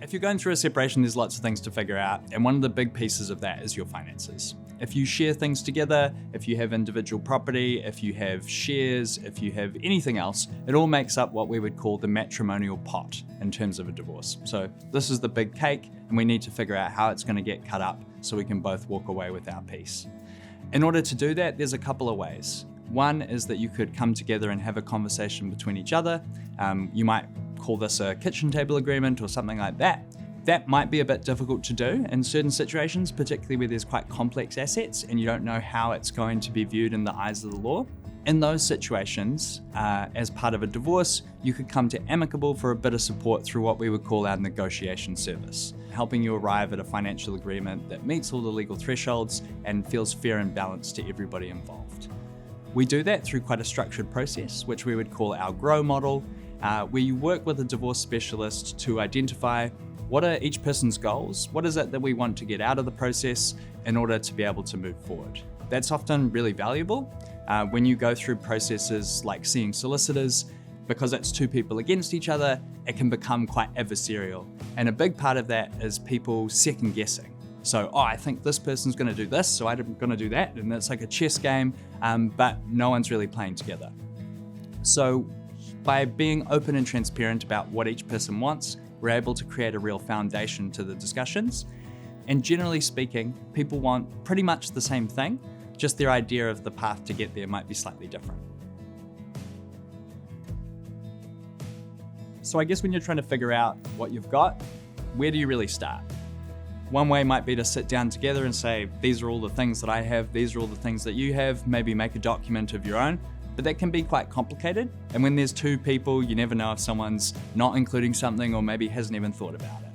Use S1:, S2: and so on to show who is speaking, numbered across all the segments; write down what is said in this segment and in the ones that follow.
S1: If you're going through a separation, there's lots of things to figure out, and one of the big pieces of that is your finances. If you share things together, if you have individual property, if you have shares, if you have anything else, it all makes up what we would call the matrimonial pot in terms of a divorce. So this is the big cake, and we need to figure out how it's going to get cut up so we can both walk away with our peace. In order to do that, there's a couple of ways. One is that you could come together and have a conversation between each other. You might call this a kitchen table agreement or something like that. That might be a bit difficult to do in certain situations, particularly where there's quite complex assets and you don't know how it's going to be viewed in the eyes of the law. In those situations, as part of a divorce, you could come to amicable for a bit of support through what we would call our negotiation service, helping you arrive at a financial agreement that meets all the legal thresholds and feels fair and balanced to everybody involved. We do that through quite a structured process, which we would call our GROW model, where you work with a divorce specialist to identify what are each person's goals, what is it that we want to get out of the process in order to be able to move forward. That's often really valuable when you go through processes like seeing solicitors. Because it's two people against each other, it can become quite adversarial. And a big part of that is people second guessing. So, I think this person's going to do this, so I'm going to do that. And it's like a chess game, but no one's really playing together. So by being open and transparent about what each person wants, we're able to create a real foundation to the discussions. And generally speaking, people want pretty much the same thing, just their idea of the path to get there might be slightly different. So I guess when you're trying to figure out what you've got, where do you really start? One way might be to sit down together and say, these are all the things that I have, these are all the things that you have, maybe make a document of your own, but that can be quite complicated. And when there's two people, you never know if someone's not including something or maybe hasn't even thought about it.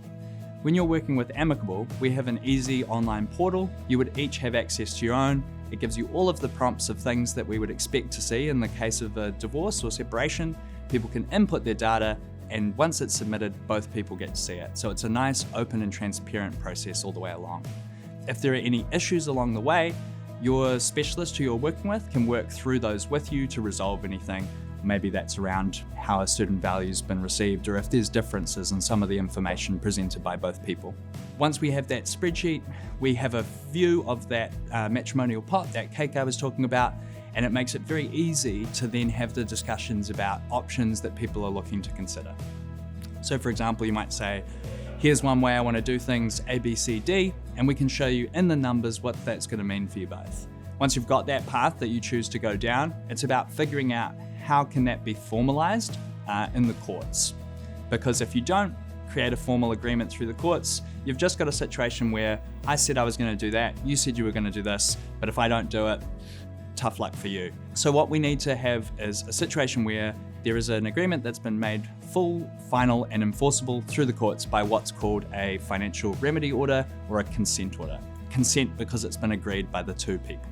S1: When you're working with Amicable, we have an easy online portal. You would each have access to your own. It gives you all of the prompts of things that we would expect to see in the case of a divorce or separation. People can input their data, and once it's submitted, both people get to see it. So it's a nice, open and transparent process all the way along. If there are any issues along the way, your specialist who you're working with can work through those with you to resolve anything. Maybe that's around how a certain value's been received, or if there's differences in some of the information presented by both people. Once we have that spreadsheet, we have a view of that matrimonial pot, that cake I was talking about, and it makes it very easy to then have the discussions about options that people are looking to consider. So for example, you might say, here's one way I want to do things A, B, C, D, and we can show you in the numbers what that's going to mean for you both. Once you've got that path that you choose to go down, it's about figuring out how can that be formalized in the courts. Because if you don't create a formal agreement through the courts, you've just got a situation where I said I was going to do that, you said you were going to do this, but if I don't do it, tough luck for you. So what we need to have is a situation where there is an agreement that's been made full, final, and enforceable through the courts by what's called a financial remedy order or a consent order. Consent because it's been agreed by the two people.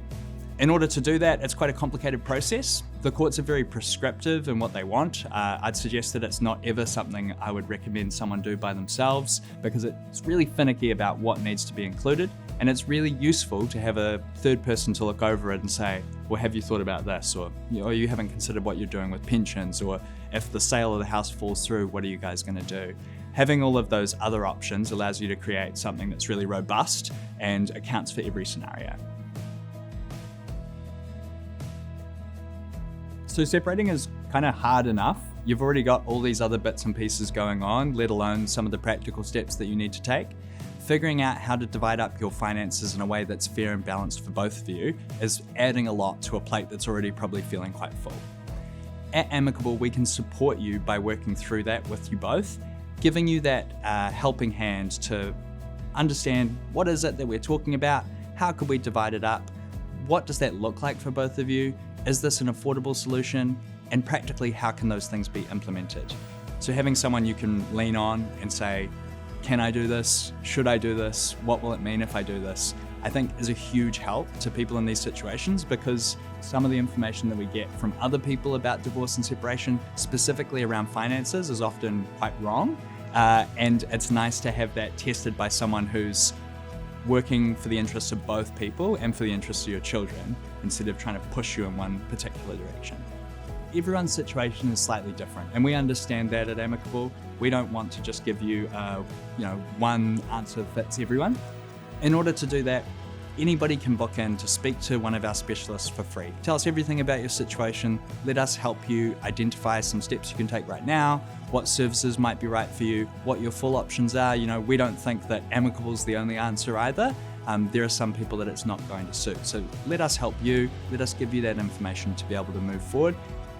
S1: In order to do that, it's quite a complicated process. The courts are very prescriptive in what they want. I'd suggest that it's not ever something I would recommend someone do by themselves because it's really finicky about what needs to be included. And it's really useful to have a third person to look over it and say, well, have you thought about this? Or you haven't considered what you're doing with pensions, or if the sale of the house falls through, what are you guys going to do? Having all of those other options allows you to create something that's really robust and accounts for every scenario. So separating is kind of hard enough. You've already got all these other bits and pieces going on, let alone some of the practical steps that you need to take. Figuring out how to divide up your finances in a way that's fair and balanced for both of you is adding a lot to a plate that's already probably feeling quite full. At Amicable, we can support you by working through that with you both, giving you that helping hand to understand what is it that we're talking about, how could we divide it up, what does that look like for both of you, is this an affordable solution, and practically how can those things be implemented. So having someone you can lean on and say, can I do this? Should I do this? What will it mean if I do this? I think is a huge help to people in these situations because some of the information that we get from other people about divorce and separation, specifically around finances, is often quite wrong. And it's nice to have that tested by someone who's working for the interests of both people and for the interests of your children instead of trying to push you in one particular direction. everyone's situation is slightly different, and we understand that at Amicable. We don't want to just give you, one answer fits everyone. In order to do that, anybody can book in to speak to one of our specialists for free. Tell us everything about your situation. Let us help you identify some steps you can take right now, what services might be right for you, what your full options are. We don't think that Amicable is the only answer either. There are some people that it's not going to suit. So let us help you. Let us give you that information to be able to move forward.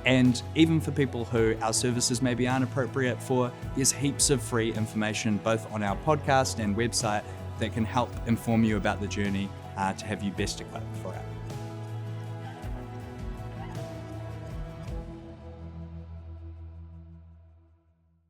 S1: And even for people who our services maybe aren't appropriate for, there's heaps of free information both on our podcast and website that can help inform you about the journey to have you best equipped for it.